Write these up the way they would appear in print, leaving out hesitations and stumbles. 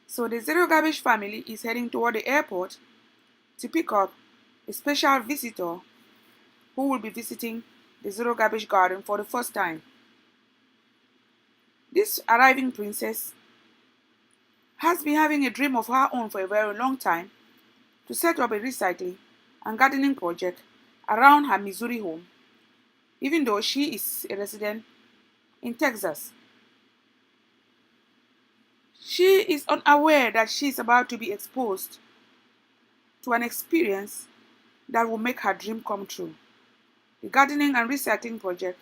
So the Zero Garbage family is heading toward the airport to pick up a special visitor who will be visiting the Zero Garbage garden for the first time. This arriving princess has been having a dream of her own for a very long time to set up a recycling and gardening project around her Missouri home, even though she is a resident in Texas. She is unaware that she is about to be exposed to an experience that will make her dream come true: the gardening and recycling project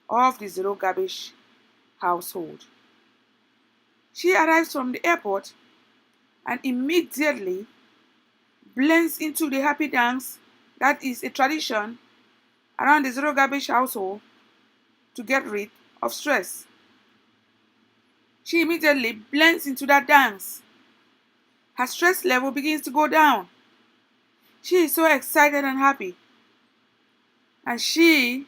of the Zero Garbage household. She arrives from the airport and immediately blends into the happy dance that is a tradition around the Zero Garbage household to get rid of stress. She immediately blends into that dance. Her stress level begins to go down. She is so excited and happy. And she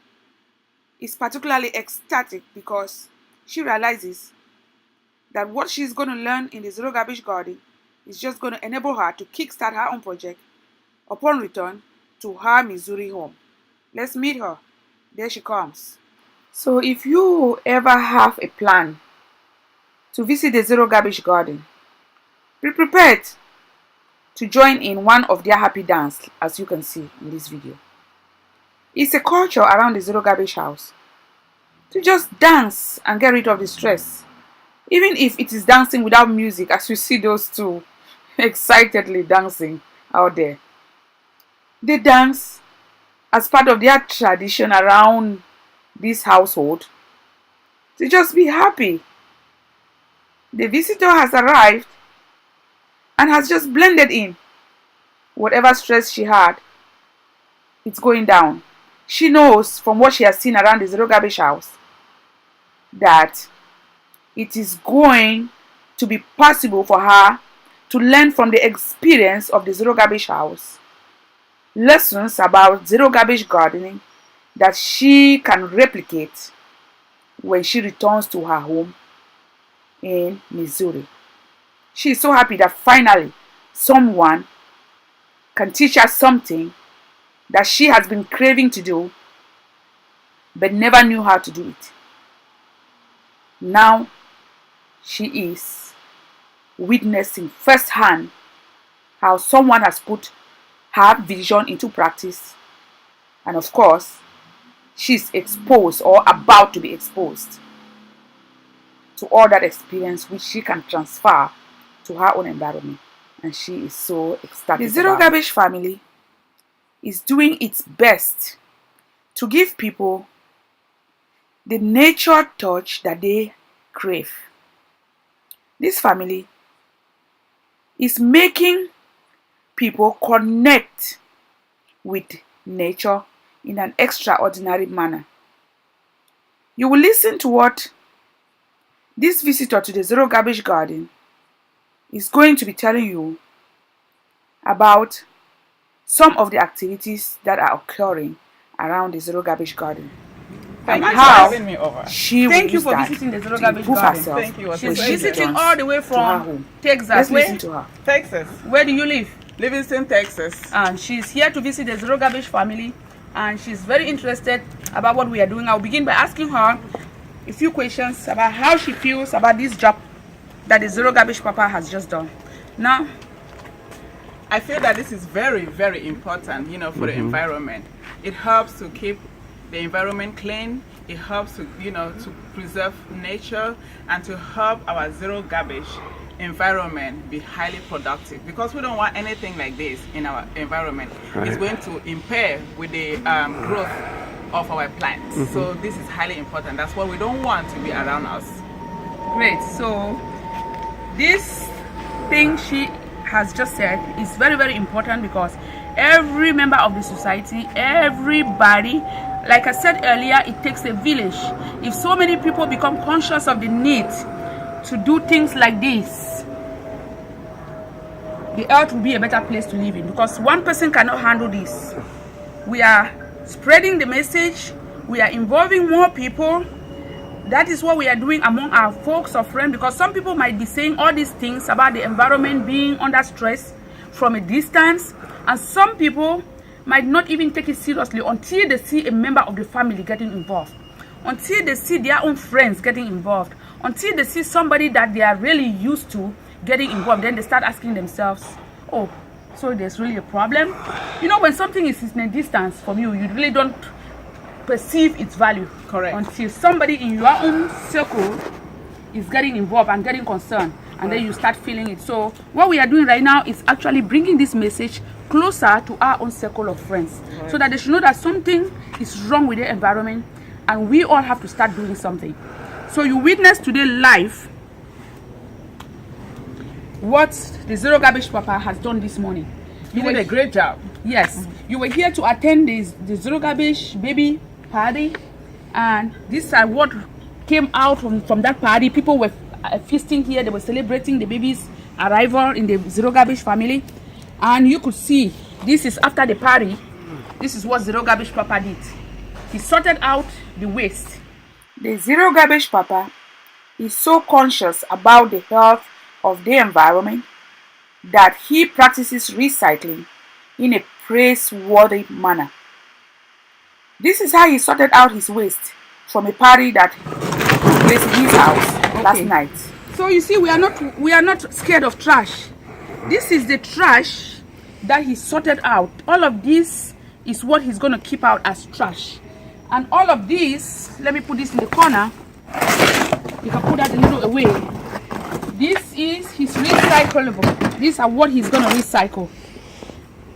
is particularly ecstatic because she realizes that what she's going to learn in the Zero Garbage garden is just going to enable her to kickstart her own project upon return to her Missouri home. Let's meet her. There she comes. So if you ever have a plan to visit the Zero Garbage garden, be prepared to join in one of their happy dance, as you can see in this video. It's a culture around the Zero Garbage house to just dance and get rid of the stress, even if it is dancing without music, as you see those two excitedly dancing out there. They dance as part of their tradition around this household to just be happy. The visitor has arrived and has just blended in. Whatever stress she had, it's going down. She knows from what she has seen around the Zero Garbage house that it is going to be possible for her to learn from the experience of the Zero Garbage house lessons about Zero Garbage gardening that she can replicate when she returns to her home in Missouri. She is so happy that finally someone can teach her something that she has been craving to do but never knew how to do it. Now she is witnessing firsthand how someone has put her vision into practice, and of course she's exposed or about to be exposed to all that experience which she can transfer to her own environment, and she is so ecstatic. The Zero Garbage family is doing its best to give people the nature touch that they crave. This family is making people connect with nature in an extraordinary manner. You will listen to what this visitor to the Zero Garbage garden is going to be telling you about some of the activities that are occurring around the Zero Garbage garden. Thank and you for how having me over. she will use that visiting the Zero to Garbage improve garden. herself. Thank you. She's when she visiting returns all the way to her from home. Texas. Let's listen to her. Texas. Where do you live? Livingston, Texas. And she's here to visit the Zero Garbage family, and she's very interested about what we are doing. I'll begin by asking her a few questions about how she feels about this job that the Zero Garbage Papa has just done. Now, I feel that this is very, very important, for the environment. It helps to keep the environment clean. It helps to, to preserve nature and to help our zero garbage environment be highly productive, because we don't want anything like this in our environment. It's going to impair with the growth of our plants. So this is highly important. That's what we don't want to be around us. great. So, this thing she has just said is very, very important, because every member of the society, everybody, like I said earlier, it takes a village. If so many people become conscious of the need to do things like this, the earth will be a better place to live in, because one person cannot handle this. We are spreading the message, we are involving more people. That is what we are doing among our folks or friends, because some people might be saying all these things about the environment being under stress from a distance, and some people might not even take it seriously until they see a member of the family getting involved, until they see their own friends getting involved, until they see somebody that they are really used to getting involved. Then they start asking themselves, oh, so there's really a problem. You know, when something is in a distance from you, you really don't perceive its value. Correct. Until somebody in your own circle is getting involved and getting concerned, and then you start feeling it. So what we are doing right now is actually bringing this message closer to our own circle of friends, so that they should know that something is wrong with the environment and we all have to start doing something. So you witnessed today live what the Zero Garbage Papa has done this morning. You did a great job. Yes, you were here to attend the Zero Garbage baby party, and this is what came out from that party. People were feasting here. They were celebrating the baby's arrival in the Zero Garbage family, and you could see this is after the party. This is what Zero Garbage Papa did. He sorted out the waste. The Zero Garbage Papa is so conscious about the health of the environment that he practices recycling in a praiseworthy manner. This is how he sorted out his waste from a party that took place in his house last night. So you see, we are not scared of trash. This is the trash that he sorted out. All of this is what he's going to keep out as trash. And all of this, let me put this in the corner. You can put that a little away. This is his recyclable. These are what he's going to recycle.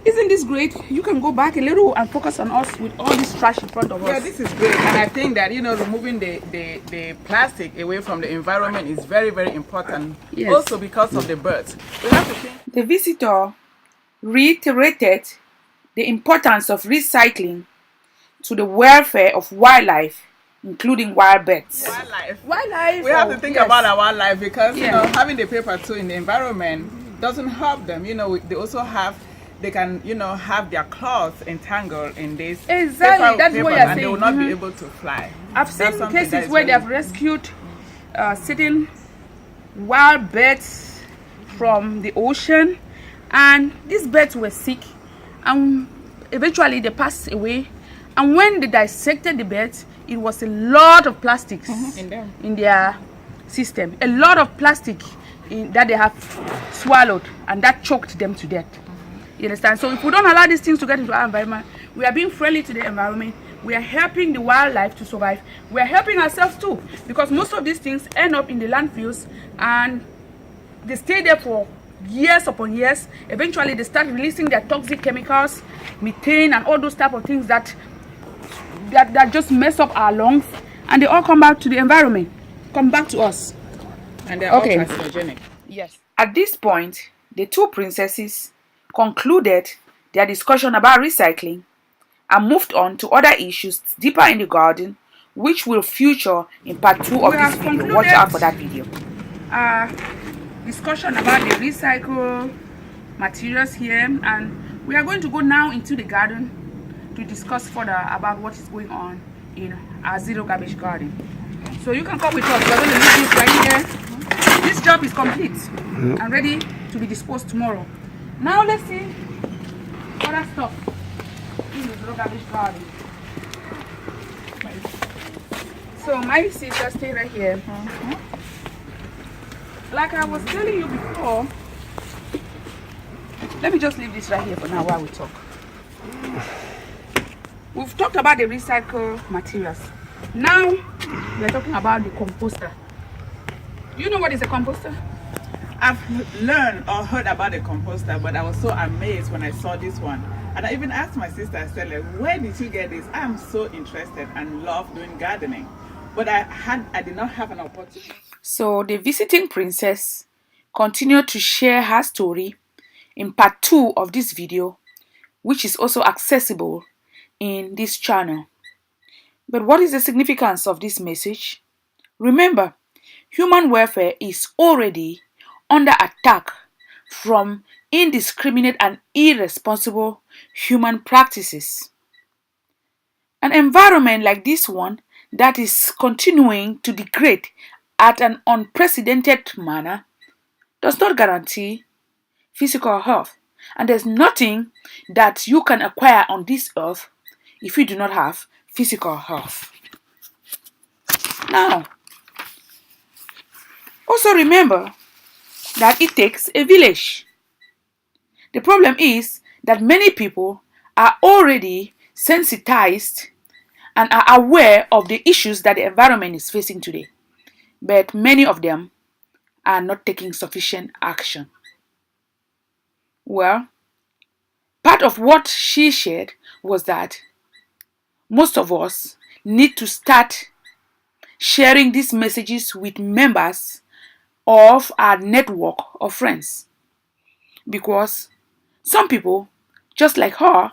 Isn't this great? You can go back a little and focus on us with all this trash in front of us. Yeah, this is great. And I think that, you know, removing the plastic away from the environment is very, very important. Yes. Also because of the birds. We have to think. The visitor reiterated the importance of recycling to the welfare of wildlife, including wild birds. Wildlife. We have to think about our wildlife, because you know, having the paper too in the environment doesn't help them. You know, they also have, they can, you know, have their claws entangled in this Exactly, that's what you're saying. And they will not be able to fly. I've seen cases where they have rescued certain wild birds from the ocean, and these birds were sick, and eventually they passed away. And when they dissected the birds, it was a lot of plastics in their system, a lot of plastic that they have swallowed, and that choked them to death. You understand? So if we don't allow these things to get into our environment, we are being friendly to the environment. We are helping the wildlife to survive. We are helping ourselves too, because most of these things end up in the landfills and they stay there for years upon years. Eventually they start releasing their toxic chemicals, methane and all those type of things that just mess up our lungs, and they all come back to the environment, come back to us. And they're all carcinogenic. Yes. At this point, the two princesses concluded their discussion about recycling and moved on to other issues deeper in the garden, which will feature in part 2 of this video. Watch out for that video. Discussion about the recycle materials here, and we are going to go now into the garden to discuss further about what is going on in our Zero Garbage garden. So you can come with us. We're going to leave this right here. This job is complete and ready to be disposed tomorrow. Now let's see other stuff in the Zero Garbage garden. So my sister, stay right here. Like I was telling you before, let me just leave this right here for now while we talk. We've talked about the recycled materials. Now we're talking about the composter. You know what is a composter? I've learned or heard about the composter, but I was so amazed when I saw this one. And I even asked my sister, I said, like, where did you get this? I'm so interested and love doing gardening. But I did not have an opportunity. So the visiting princess continued to share her story in part 2 of this video, which is also accessible in this channel. But what is the significance of this message? Remember, human welfare is already under attack from indiscriminate and irresponsible human practices. An environment like this one that is continuing to degrade at an unprecedented manner does not guarantee physical health. And there's nothing that you can acquire on this earth if you do not have physical health. Now, also remember that it takes a village. The problem is that many people are already sensitized and are aware of the issues that the environment is facing today, but many of them are not taking sufficient action. Well, part of what she shared was that most of us need to start sharing these messages with members of our network of friends, because some people, just like her,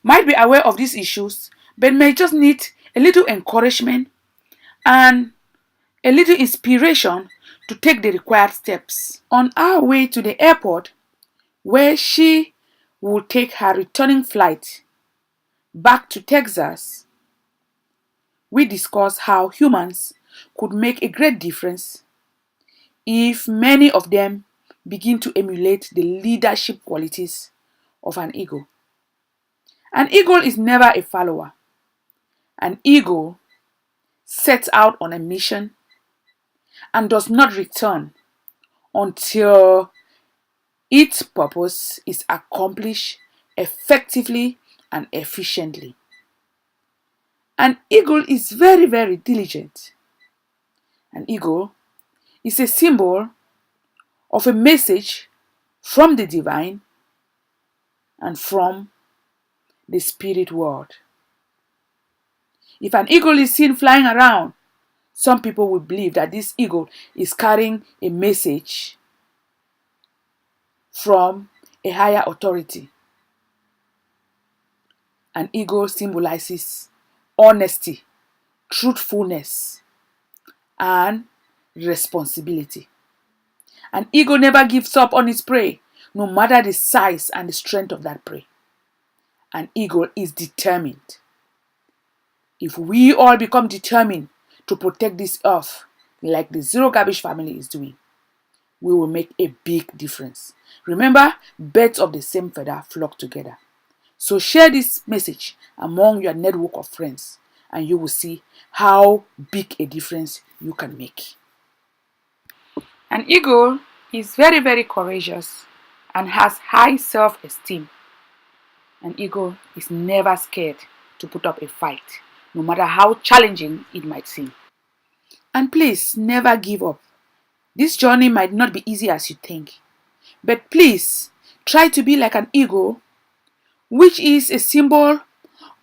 might be aware of these issues but may just need a little encouragement and a little inspiration to take the required steps. On our way to the airport, where she will take her returning flight back to Texas, we discussed how humans could make a great difference if many of them begin to emulate the leadership qualities of an eagle. An eagle is never a follower. An eagle sets out on a mission and does not return until its purpose is accomplished effectively and efficiently. An eagle is very, very diligent. An eagle is a symbol of a message from the divine and from the spirit world. If an eagle is seen flying around, some people will believe that this eagle is carrying a message from a higher authority. An eagle symbolizes honesty, truthfulness, and responsibility. An eagle never gives up on its prey, no matter the size and the strength of that prey. An eagle is determined. If we all become determined to protect this earth like the Zero Garbage family is doing, we will make a big difference. Remember, birds of the same feather flock together. So share this message among your network of friends and you will see how big a difference you can make. An eagle is very, very courageous and has high self-esteem. An eagle is never scared to put up a fight, no matter how challenging it might seem. And please never give up. This journey might not be easy as you think, but please try to be like an eagle, which is a symbol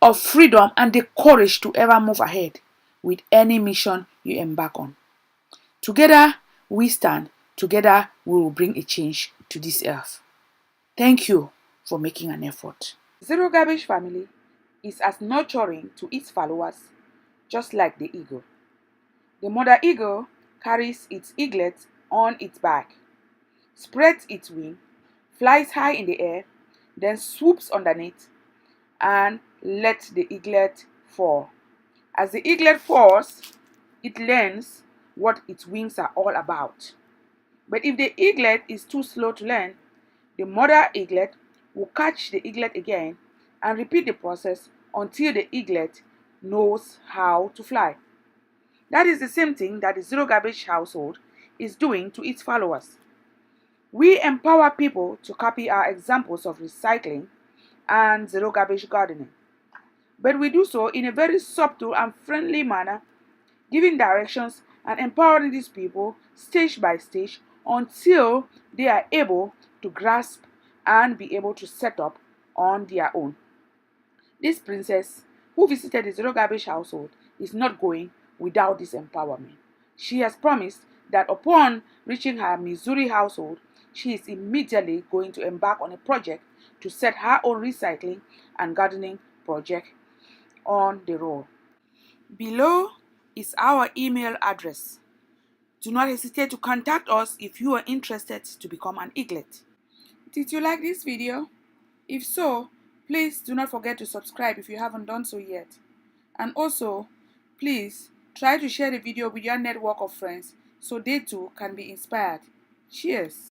of freedom and the courage to ever move ahead with any mission you embark on. Together we stand, together we will bring a change to this earth. Thank you for making an effort. Zero Garbage family is as nurturing to its followers, just like the eagle. The mother eagle carries its eaglet on its back, spreads its wing, flies high in the air, then swoops underneath and lets the eaglet fall. As the eaglet falls, it learns what its wings are all about. But if the eaglet is too slow to learn, the mother eaglet will catch the eaglet again and repeat the process until the eaglet knows how to fly. That is the same thing that the Zero Garbage household is doing to its followers. We empower people to copy our examples of recycling and zero garbage gardening. But we do so in a very subtle and friendly manner, giving directions and empowering these people stage by stage until they are able to grasp and be able to set up on their own. This princess who visited the Zero Garbage household is not going without this empowerment. She has promised that upon reaching her Missouri household, she is immediately going to embark on a project to set her own recycling and gardening project on the road. Below is our email address. Do not hesitate to contact us if you are interested to become an eaglet. Did you like this video? If so, please do not forget to subscribe if you haven't done so yet. And also, please Try to share the video with your network of friends so they too can be inspired. Cheers!